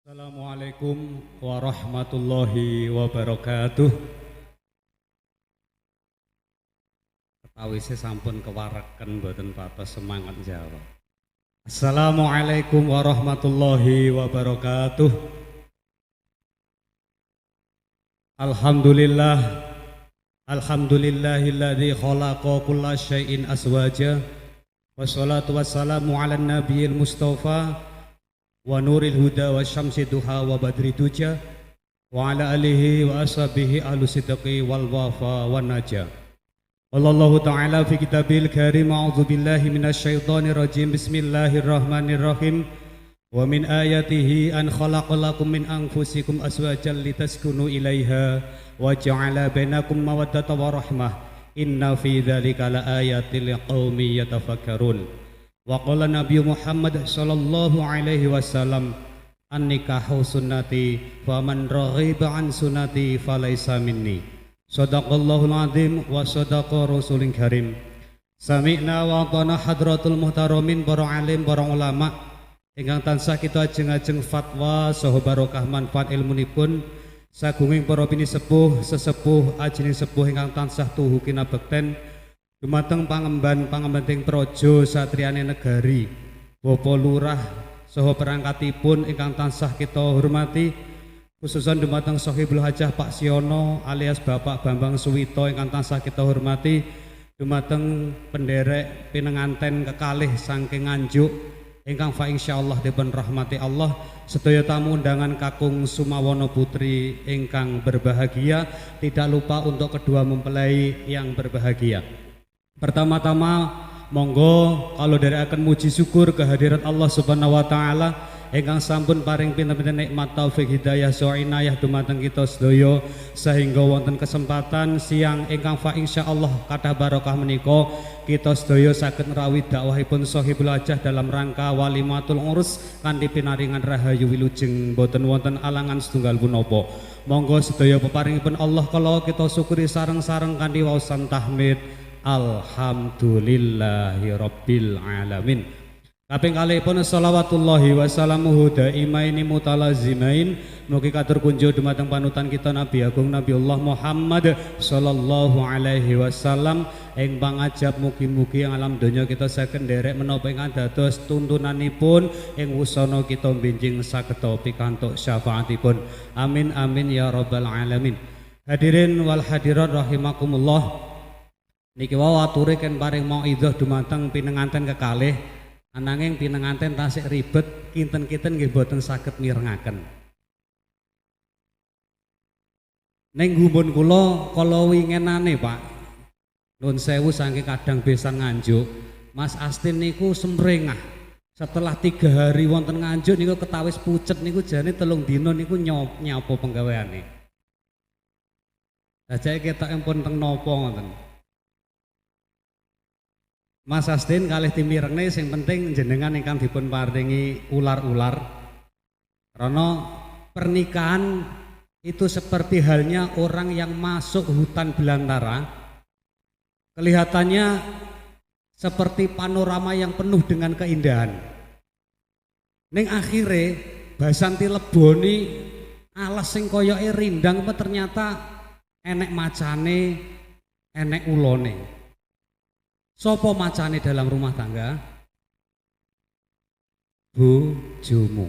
Assalamualaikum warahmatullahi wabarakatuh. Ketawise sampun kewareken mboten patos semangat jawab. Assalamualaikum warahmatullahi wabarakatuh. Alhamdulillahilladzi khalaqa kulla syai'in aswaja. Wassalatu wassalamu ala nabiyil mustafa wa nuril huda wa syamsi duha wa badri duja wa ala alihi wa ashabihi ahlu sidqi wal wafa wa naja. Wallahu ta'ala fi kitabil karim, a'udzu billahi minasy syaithanir rajim. Bismillahirrahmanirrahim. Wa min ayatihi an khalaqalakum min anfusikum azwajan litaskunu ilaiha wa ja'ala bainakum mawaddatan wa rahmah. Inna fi dzalika laayatil liqaumin yatafakkarun. Wa qala Nabi Muhammad sallallahu alaihi wasallam, an-nikahu sunnati faman raghiba an sunnati falaisa minni. Shadaqallahul azim wa shadaqa rasulul karim. Sami'na wa ata'na hadratul muhtaramin, para alim, para ulama ingkang tansah kita ajeng-ajeng fatwa saha barokah manfaat ilmunipun sagunging para bini sepuh sesepuh ajining sepuh ingkang tansah tuhu kinabekten dumateng pangemban-pangembanting praja satriyane negari, Bapak Lurah saha perangkatipun ingkang tansah kita hormati, khususan dumateng Sohibul Hajah Pak Siono alias Bapak Bambang Suwito ingkang tansah kita hormati, dumateng penderek pinenganten kekalih saking Nganjuk ingkang fa insyaallah dipun rahmati Allah, sedaya tamu undangan kakung Sumawono Putri ingkang berbahagia, tidak lupa untuk kedua mempelai yang berbahagia. Pertama-tama monggo kalau dari akan muji syukur kehadirat Allah Subhanahu wa taala ingkang sampun paring pinten-pinten nikmat taufik hidayah saha inayah dumateng kita sedaya sehingga wonten kesempatan siang ingkang fa insyaallah kathah barokah menika kita sedaya saged ngrawuhi dakwahipun Sohibul Hajah dalam rangka walimatul urus kanthi pinaringan rahayu wilujeng boten wonten alangan setunggal punapa. Monggo sedaya peparingipun Allah kala kita syukuri sareng-sareng kanthi waosan tahmid alhamdulillahi rabbil alamin. Kaping kalihipun shalawatullahi wassalamuhu daimaini mutalazimain mugi katur kunjuk dumateng panutan kita Nabi Agung Nabiullah Muhammad sallallahu alaihi wasallam ing pangajab mugi-mugi ing alam donya kita saged nderek menapa ingkang dados tuntunanipun ing wusana kita benjing sageta pikantuk syafaatipun. Amin amin ya rabbal alamin. Hadirin wal hadirat rahimakumullah. Niki wau ature ken paring mauidhah dumateng pinenganten kekalih, ananging pinenganten tasik ribet kinten-kinten nggih boten saged mirengaken. Ning gumun kula kala winginane Pak, nuwun sewu saking Kadang Besan Nganjuk, Mas Astin niku semrengah. Setelah 3 hari wonten Nganjuk niku ketawis pucet niku jane 3 dina niku nyapa penggaweane. Dajake ketok empun teng napa ngoten. Mas Astin kalih timirengne sing penting jenengan ingkang dipun paringi ular-ular. Karena pernikahan itu seperti halnya orang yang masuk hutan belantara. Kelihatannya seperti panorama yang penuh dengan keindahan. Ning akhire basanti leboni alas sing koyoke rindang ternyata enek macane, enek ulone. Sopo macane dalam rumah tangga? Bojomu.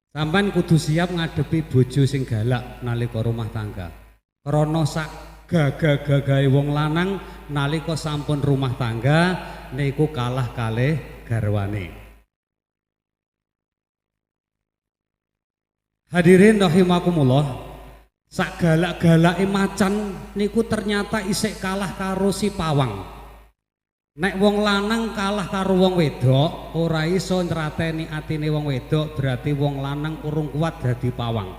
Sampeyan kudu siap ngadepi bojo sing galak nalika rumah tangga. Krana sak gagah-gagahe wong lanang nalika sampun rumah tangga niku kalah kalih garwane. Hadirin rahimakumullah. Sak galak-galake macan niku ternyata isik kalah karo si pawang. Nek wong lanang kalah karo wong wedok ora iso nrateni atine wong wedok, berarti wong lanang urung kuat dadi pawang.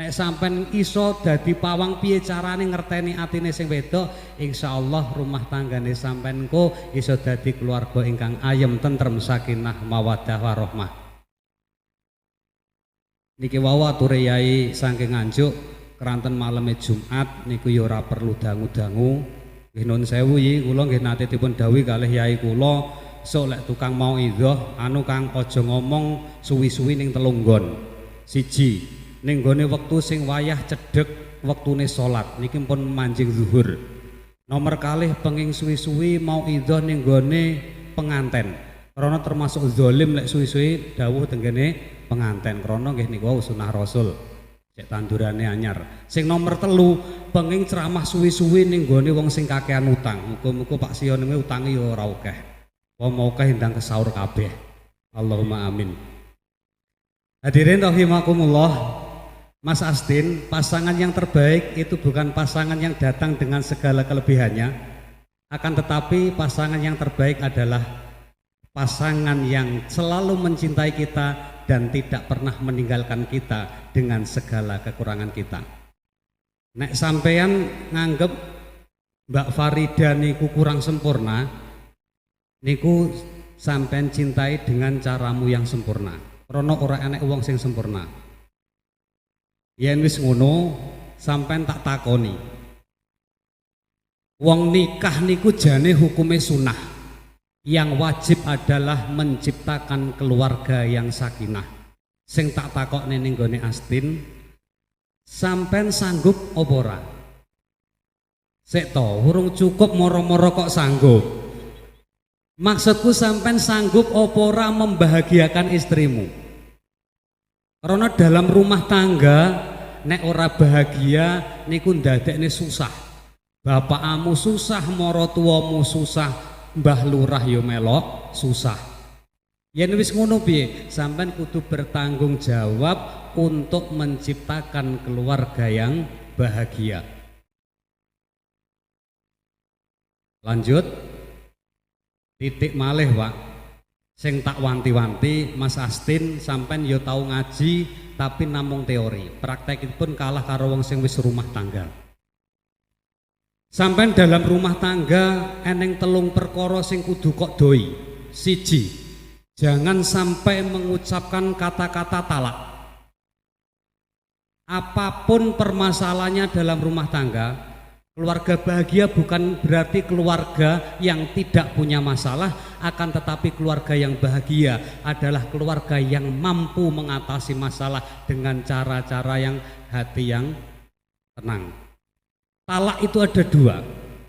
Nek sampean iso dadi pawang piye carane ngerteni atine sing wedok, insyaallah rumah tanggane sampean ko iso dadi keluarga ingkang ayem tentrem sakinah mawaddah warahmah. Niki wau ature yai saking Nganjuk keranten maleme Jumat niku ya ora perlu dangu-dangu. Nggih nuwun sewu iki kula nggih nate dipun dawuhi kalih yai kula sok lek tukang mau idhoh anu Kang aja ngomong suwi-suwi ning telung nggon. Siji, ning gone wektu sing wayah cedhek wektune salat niki pun manjing zuhur. Nomor kalih penging suwi-suwi mau idhoh ning gone penganten. Krana termasuk zalim lek suwi-suwi dawuh tenggene penganten krana nggih niku sunah Rasul. Cek tandurane anyar. Sing nomor telu penging ceramah suwi-suwi ning gone wong sing kakean utang. Muga-muga Pak Sion niku utange ya ora akeh. Wong akeh ndang kesaur kabeh. Allahumma amin. Hadirin rahimakumullah. Mas Astin, pasangan yang terbaik itu bukan pasangan yang datang dengan segala kelebihannya, akan tetapi pasangan yang terbaik adalah pasangan yang selalu mencintai kita dan tidak pernah meninggalkan kita dengan segala kekurangan kita. Nek sampeyan nganggep Mbak Farida niku kurang sempurna, niku sampeyan cintai dengan caramu yang sempurna. Rono ora enek wong sing sempurna. Yen wis ngono, sampeyan tak takoni. Wong nikah niku jane hukume sunah. Yang wajib adalah menciptakan keluarga yang sakinah. Sing tak takokne ning gone Astin, sampean sanggup apa ora? Sik to, urung cukup moro-moro kok sanggup. Maksudku sampean sanggup apa ora membahagiakan istrimu? Karena dalam rumah tangga nek ora bahagia niku ndadekne susah. Bapakmu susah, mara tuamu susah. Mbah Lurah yo melok susah. Yen wis ngono piye? Sampeyan kudu bertanggung jawab untuk menciptakan keluarga yang bahagia. Lanjut. Titik malih, Pak. Sing tak wanti-wanti Mas Astin, sampeyan yo tau ngaji tapi namung teori. Praktekipun kalah karo wong sing wis rumah tangga. Sampai dalam rumah tangga eneng telung perkara sing kudu kok doi. Siji, jangan sampai mengucapkan kata-kata talak. Apapun permasalahannya dalam rumah tangga, keluarga bahagia bukan berarti keluarga yang tidak punya masalah, akan tetapi keluarga yang bahagia adalah keluarga yang mampu mengatasi masalah dengan cara-cara yang hati yang tenang. Talak itu ada dua,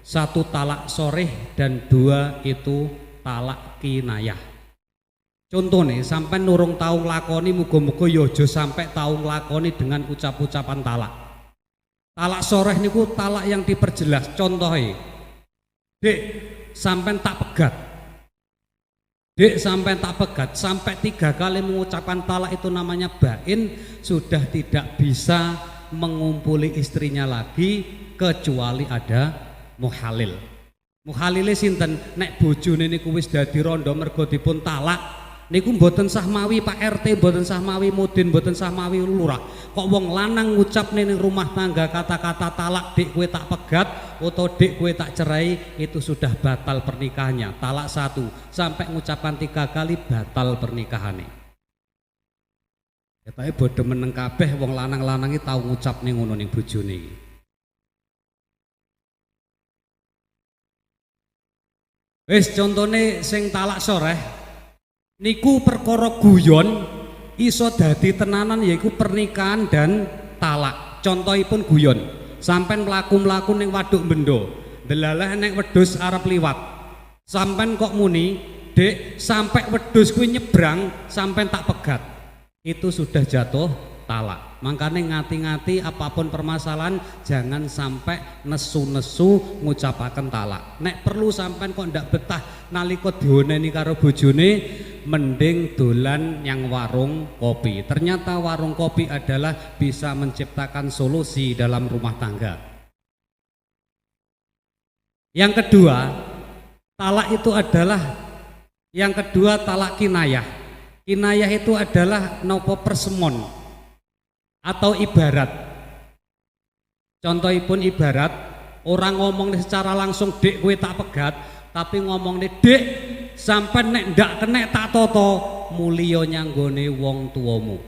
satu talak soreh dan dua itu talak kinayah. Contoh nih, sampai nurung tahu nglakoni muga-muga ya aja sampai tahu nglakoni dengan ucap-ucapan talak. Talak soreh niku talak yang diperjelas. Contohnya, Dek, sampai tak pegat. Dek, sampai tak pegat, sampai 3 kali mengucapkan talak itu namanya bain, sudah tidak bisa mengumpuli istrinya lagi kecuali ada muhalil. Muhalile sinten? Nek bojone niku wis dadi rondo mergo dipun talak niku mboten sah mawi Pak RT, mboten sah mawi mudin, mboten sah mawi lurah. Kok wong lanang ngucapne ning rumah tangga kata-kata talak, Dik kowe tak pegat atau Dik kowe tak cerai, itu sudah batal pernikahannya. Talak 1 sampai ngucapkan 3 kali batal pernikahannya. Ketake bodho meneng kabeh wong lanang-lanang iki tau ngucapne ngono ning bojone iki. Wis contone sing talak soreh niku perkara guyon iso dadi tenanan, yaiku pernikahan dan talak. Contohipun guyon, sampean mlaku-mlaku ning waduk Bendo, delalah nek wedhus arep liwat. Sampean kok muni, Dek, sampai wedhus kuwi nyebrang sampean tak pegat. Itu sudah jatuh talak. Makanya ngati-ngati apapun permasalahan jangan sampai nesu-nesu ngucapaken talak. Nek perlu sampean kok ndak betah nalika dioneni karo bojone, mending dolan yang warung kopi. Ternyata warung kopi adalah bisa menciptakan solusi dalam rumah tangga. Yang kedua, talak itu adalah talak kinayah. Kinayah itu adalah nopo persemon atau ibarat. Contohipun ibarat orang ngomong secara langsung, Dek kowe tak pegat, tapi ngomong nih, Dek sampai nek ndak kena tak toto mulya nyanggone wong tuamu.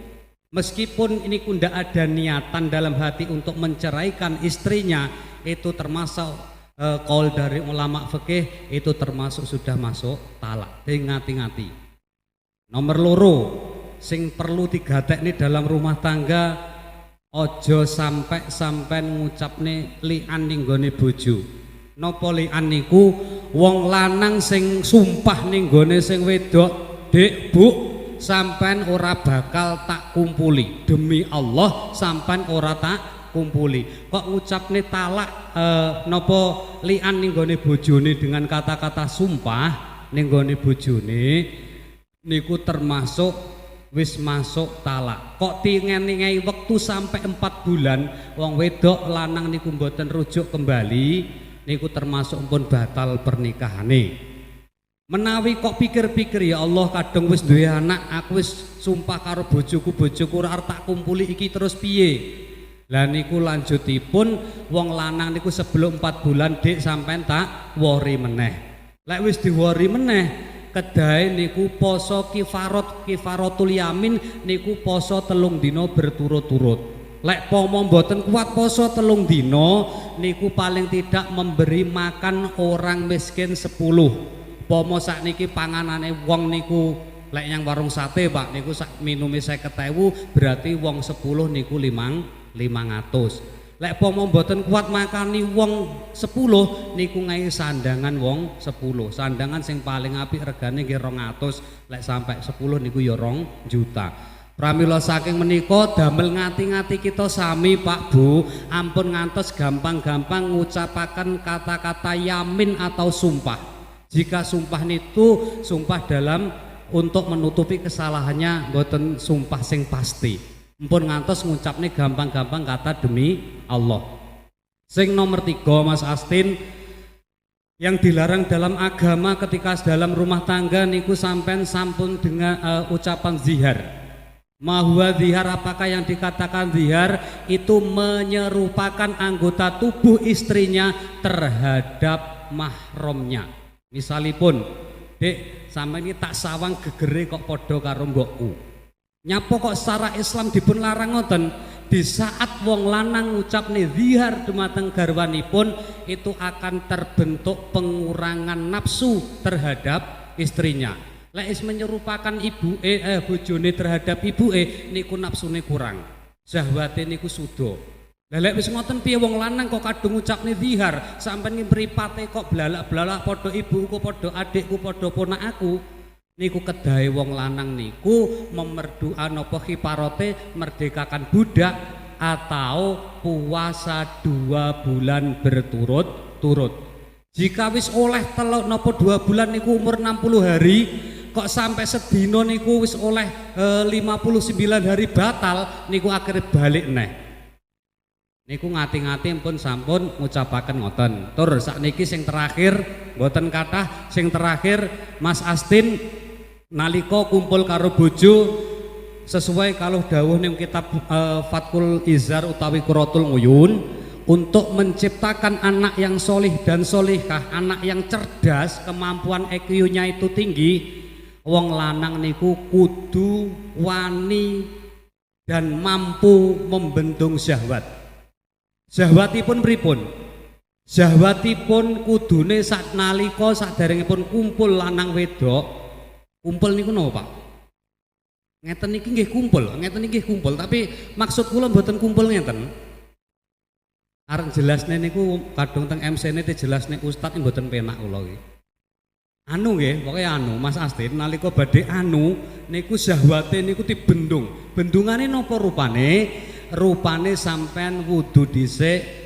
Meskipun ini ndak ada niatan dalam hati untuk menceraikan istrinya, itu termasuk kaul dari ulama fikih itu termasuk sudah masuk talak. Ngati-ngati. Nomor loro sing perlu digatekne dalam rumah tangga, ojo sampai ngucapne li'an ning gone bojo. Napa li'an niku? Wong lanang sing sumpah ning gone sing wedok, "Dek, Bu, sampean ora bakal tak kumpuli. Demi Allah sampean ora tak kumpuli." Kok ngucapne talak napa li'an ning gone bojone dengan kata-kata sumpah ning gone bojone niku termasuk wis masuk talak. Kok tingeningei wektu sampai 4 bulan wong wedok lanang niku mboten rujuk kembali niku termasuk pun batal pernikahane. Menawi kok pikir-pikir, ya Allah kadang wis duwe anak, aku wis sumpah karo bojoku ora tak kumpuli iki terus piye? Lah niku lanjutipun wong lanang niku sebelum 4 bulan Dik sampean tak wori meneh. Lek wis diwori meneh kedahe niku poso kifaratul yamin niku poso 3 dina berturut-turut. Lek pomo mboten kuat poso 3 dina niku paling tidak memberi makan orang miskin 10. Pomo sakniki panganane wong niku lek yang warung sate Pak niku sak minume 50.000 berarti wong 10 niku 500. Lek pomo mboten kuat makani wong 10 niku ngai sandangan wong 10. Sandangan sing paling apik regane nggih 200, lek sampai 10 niku ya 2 juta. Pramila saking menika damel ngati-ngati kita sami Pak Bu, ampun ngantos gampang-gampang ngucapaken kata-kata yamin atau sumpah. Jika sumpah niku sumpah dalam untuk menutupi kesalahannya, mboten sumpah sing pasti. Mpun ngantos ngucapne gampang-gampang kata demi Allah. Sing nomor 3 Mas Astin, yang dilarang dalam agama ketika dalam rumah tangga niku sampean sampun dengan ucapan zihar. Mahwa zihar, apakah yang dikatakan zihar? Itu menyerupakan anggota tubuh istrinya terhadap mahramnya. Misalipun, "Dek, sampeyan iki tak sawang gegere kok padha karo mbokku." Nyapa kok secara Islam dipun larang ngoten? Di saat wong lanang ngucapne zihar dumateng garwanipun itu akan terbentuk pengurangan nafsu terhadap istrinya. Lek is menyerupakan bojone terhadap ibuke niku nafsune kurang. Syahwate niku sudo. Lah lek wis ngoten piye wong lanang kok kadung ngucapne zihar, sampeyan mripate kok blalak-blalak padha ibuku, padha adikku, padha ponakku. Niku kedahe wong lanang niku memerdua napa kiparote merdekakan budak atau puasa 2 bulan berturut-turut. Jika wis oleh teluk napa 2 bulan niku umur 60 hari, kok sampai sedina niku wis oleh 59 hari batal niku akhirnya balik neh. Niku ngati-ngati pun sampun ngucapaken ngoten. Tur sakniki sing terakhir mboten kathah, sing terakhir Mas Astin nalika kumpul karo bojo sesuai kalau dawuh ning kitab Fathul Izar utawi Quratul Uyun, untuk menciptakan anak yang solih dan solihah, anak yang cerdas, kemampuan EQ-nya itu tinggi, wong lanang niku kudu wani dan mampu membendung syahwat. Syahwatipun pripun? Syahwatipun kudune sak nalika saderengipun kumpul lanang wedok. Kumpul niku napa Pak? Ngeten niki nggih kumpul, tapi maksud kula mboten kumpul ngeten. Arep jelasne niku kadung teng MC-ne jelasne Ustaz mboten penak kula iki. Anu nggih, pokoke anu Mas Astin nalika badhe anu niku syahwate niku dibendung. Bendungane napa rupane? Rupane sampean wudu dhisik.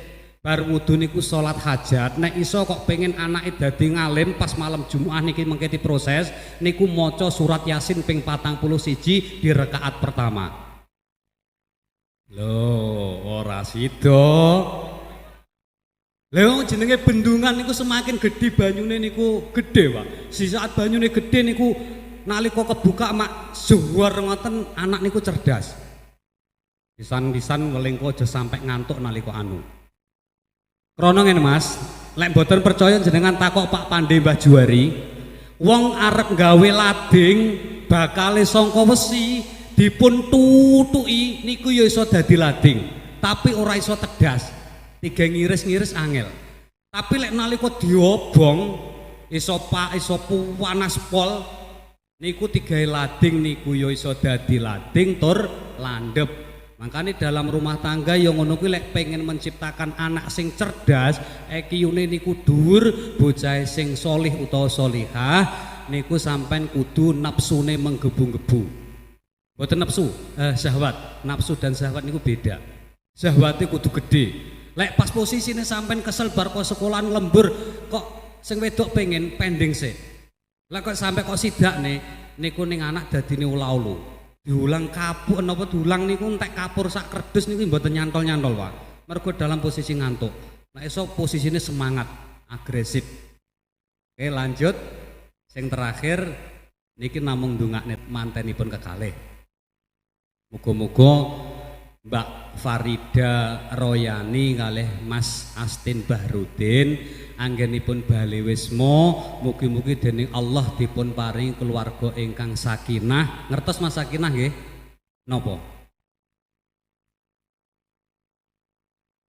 Bar wudu niku salat hajat, nek iso kok pengen anake dadi ngalim pas malam Jumat niki mengke diproses niku maca surat Yasin ping 41 di rakaat pertama. Loh, ora sida. Lha jenenge bendungan niku semakin gedhe banyune niku gedhe, Pak. Si saat banyune gedhe niku nalika kebuka mak zuwar ngoten anak niku cerdas. Pisan-pisan welingko aja sampai ngantuk nalika anu. Krono ngene Mas, lek mboten percaya jenengan takok Pak Pandhe Mbah Juwari, wong arep gawe lading bakale sangka wesi dipun tutuki niku ya iso dadi lading, tapi ora iso tegas. 3 ngiris-ngiris angel. Tapi lek nalika diobong iso panas pol niku digawe lading niku ya iso dadi lading tur landhep. Makanya dalam rumah tangga yang ngono kuwi lek pengen menciptakan anak sing cerdas, EQ-ne niku dhuwur, bocah sing solih utawa solihah niku sampean kudu nafsune menggebu-gebu. Mboten nafsu, syahwat. Nafsu dan syahwat niku beda. Syahwate kudu gede. Lek pas posisine sampean kesel bar kok sekolahan lembur kok sing wedok pengen pending sik. Lah kok sampe kok sidakne niku ning anak dadine ula-ulu. Diulang kapuk napa diulang niku entek kapur sak kerdus niku mboten nyantol-nyantol, Pak. Mergo dalam posisi ngantuk. Nek iso posisine semangat, agresif. Oke, lanjut. Sing terakhir niki namung ndongakne mantenipun kekalih. Muga-muga Mbak Farida Royani kalih Mas Astin Bahrudin anggenipun bali wisma, mugi-mugi dening Allah dipun paringi keluarga ingkang sakinah. Ngertos Mas sakinah nggih? Napa?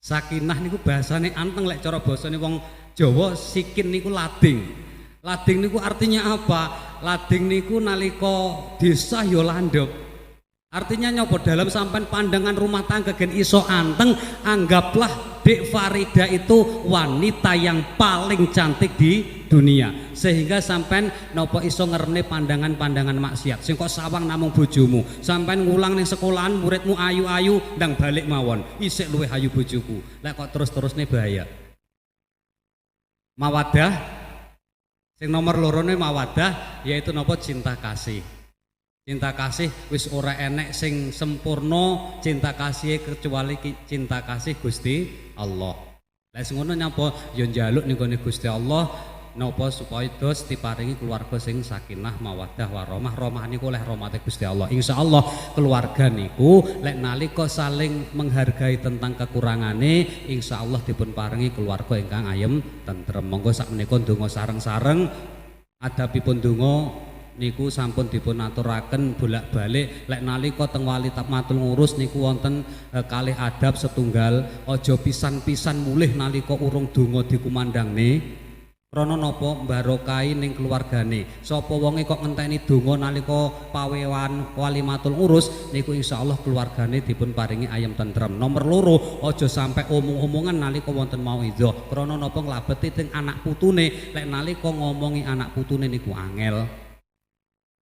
Sakinah niku bahasane anteng lek cara basane wong Jawa sikin niku lading. Lading niku artinya apa? Lading niku nalika desa ya landhep. Artinya nyopo dalam sampai pandangan rumah tangga gen iso anteng, anggaplah Dek Farida itu wanita yang paling cantik di dunia, sehingga sampai nopo iso ngerene pandangan-pandangan maksiat. Sing kok sawang namung bojomu, sampai ngulang ning sekolahan muridmu ayu-ayu ndang balik mawon, isik luwih ayu bojoku. Lek kok terus-terusne bahaya. Mawadah, sing nomor lorone mawadah, yaitu nopo cinta kasih. Cinta kasih wis ora enek sing sempurna cinta kasih kecuali cinta kasih Gusti Allah. Lah sing ngono nyapa ya njaluk ning gone Gusti Allah napa supaya dos diparingi keluarga sing sakinah mawaddah warahmah. Rahmah niku oleh rahmate Gusti Allah. Insyaallah keluarga niku lek nalika saling menghargai tentang kekurangane, insyaallah dipun paringi keluarga ingkang ayem tentrem. Monggo sak menika ndonga sareng-sareng adabipun donga niku sampun dipun aturaken bolak-balik. Lek nalika teng wali matul ngurus niku wonten kalih adab setunggal, aja pisan-pisan mulih nalika urung donga dikumandangne. Krana napa mbarokahi ning keluargane. Sapa wonge kok ngenteni donga nalika pawewan wali matul ngurus niku insyaallah keluargane dipun paringi ayem tentrem. Nomor loro, aja sampai omong-omongan nalika wonten mauidhah. Krana napa nglabeti teng anak putune, lek nalika ngomongi anak putune niku angel.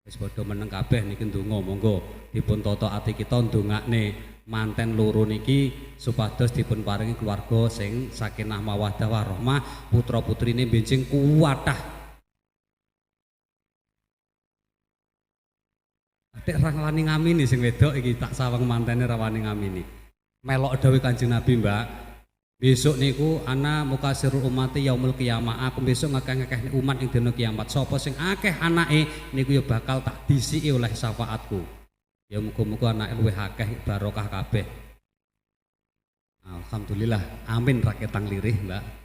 Wis padha meneng kabeh niki ndonga monggo dipun tata ati kita ndongakne manten loro niki supados dipun paringi keluarga sing sakinah mawaddah warahmah, putra-putrine benjing kuwatah. Adik ra wani ngamini sing wedok iki tak sawang mantene ra wani ngamini. Melok dawuh Kanjeng Nabi, Mbak. Besok niku ana mukasirul umati yaumul qiyamah. Aku besok ngakeh-ngakeh umat ing dina kiamat. Sapa sing akeh anake niku ya bakal tak disiki oleh syafaatku. Ya muga-muga anake luwih akeh barokah kabeh. Alhamdulillah. Amin raketang lirih, Mbak.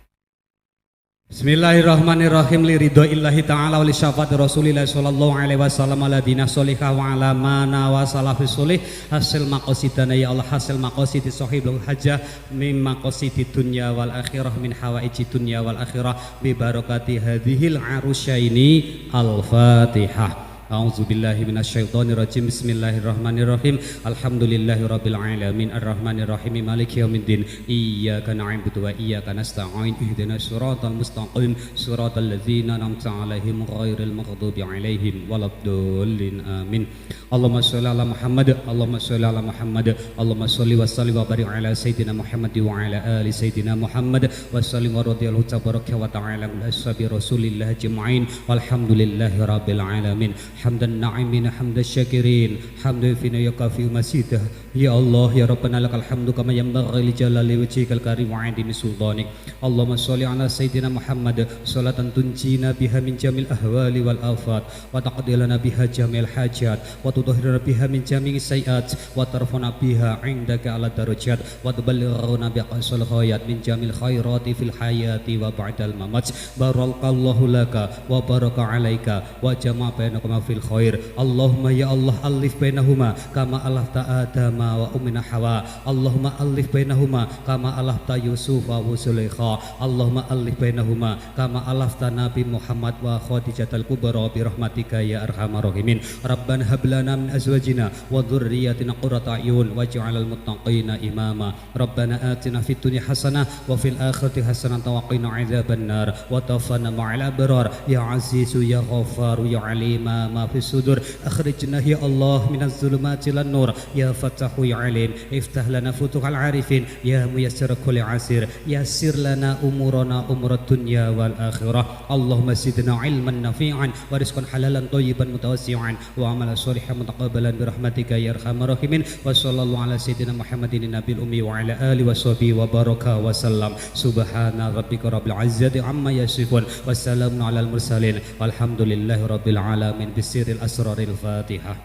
Bismillahirrahmanirrahim liridhoillahi ta'ala wa li syafaati Rasulillah sallallahu alaihi wasallam ala dina sholihah wa ala mana wa salafis sholih hasil maqasidana ya Allah hasil maqasidi sahibul hajah min maqasidi dunya wal akhirah min hawaiji dunya wal akhirah bi barakati hadhil arusyaini al-fatihah. A'udzubillahi minasyaitonirrajim. Bismillahirrahmanirrahim. Alhamdulillahirabbil alamin arrahmanirrahim maliki yaumiddin. Iyyaka na'budu wa iyyaka nasta'in. Ihdinas siratal mustaqim. Siratal ladzina an'amta 'alaihim ghairil maghdubi 'alaihim waladdallin. Amin. Allahumma shalli ala Muhammad. Allahumma shalli ala Muhammad. Allahumma shalli wa sallim wa barik ala sayyidina Muhammad wa ala ali sayyidina Muhammad wa sallim wa radhiyallahu tabaraka wa ta'ala an ashabi Rasulillah ajma'in. Walhamdulillahirabbil alamin. Hamdan na'imin hamdan syakirin hamdan fina yakafi masidah. Ya Allah ya Rabbana lakal hamdu kama yanbaghi li jalali wajhikal karim wa 'azimi sultanik. Allahumma shalli ala sayyidina Muhammad salatan tunjina biha min jamil ahwali wal afat wa taqdilana biha jamil hajat wa tudhhiruna biha min jami'i sayiat wa tarfuna biha 'indaka ala darajat wa tuballighuna bi aqsal ghayat min jamil khairati fil hayati wa ba'dal mamat. Barakallahu laka wa baraka 'alaika wa jama'a bainakuma fil khair. Allahumma ya Allah alif bainahuma kama alafta Adama wa ummina Hawa. Allahumma alif bainahuma kama alafta Yusuf wa Zulaikha. Allahumma alif bainahuma kama alafta Nabi Muhammad wa Khadijatal Kubra bi rahmatika ya arhamar rahimin. Rabbana hab lana min azwajina wa dhurriyyatina qurrata a'yun waj'alal muttaqina imama. Rabbana atina fid dunya hasanah wa fil akhirati hasanah wa qina adzabannar wa tawaffana ma'al abrar ya azizu ya ghaffar ya alima ma fis sudur. Akhrijna ya Allah minaz zulumati lan nur ya fatahu ya alim. Iftah lana futuhal arifin ya muyassir kulli asir. Yassir lana umurana umurad dunya wal akhirah. Allahumma zidna ilman nafi'an wa rizqan halalan thayyiban mutawassi'an wa amalan sholihan mutaqabbalan bi rahmatika ya arhamar rahimin. Wa sallallahu ala sayyidina Muhammadin nabiyil ummi wa ala alihi washabihi wa baraka wa sallam. Subhana rabbika rabbil izzati amma yasifun wa salamun alal mursalin walhamdulillahi rabbil alamin bisirril asraril Fatihah.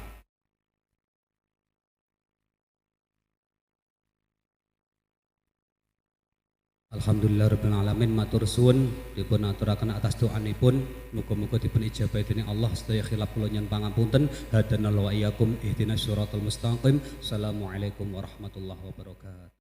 Alhamdulillah rabbil alamin, matur suwun dipun aturaken atas doanipun, muga-muga dipun ijabahi dening Allah. Sedaya khilaf kula nyuwun pangapunten. Hadanallahu wa iyyakum ihdinas siratal mustaqim. Assalamualaikum warahmatullahi wabarakatuh.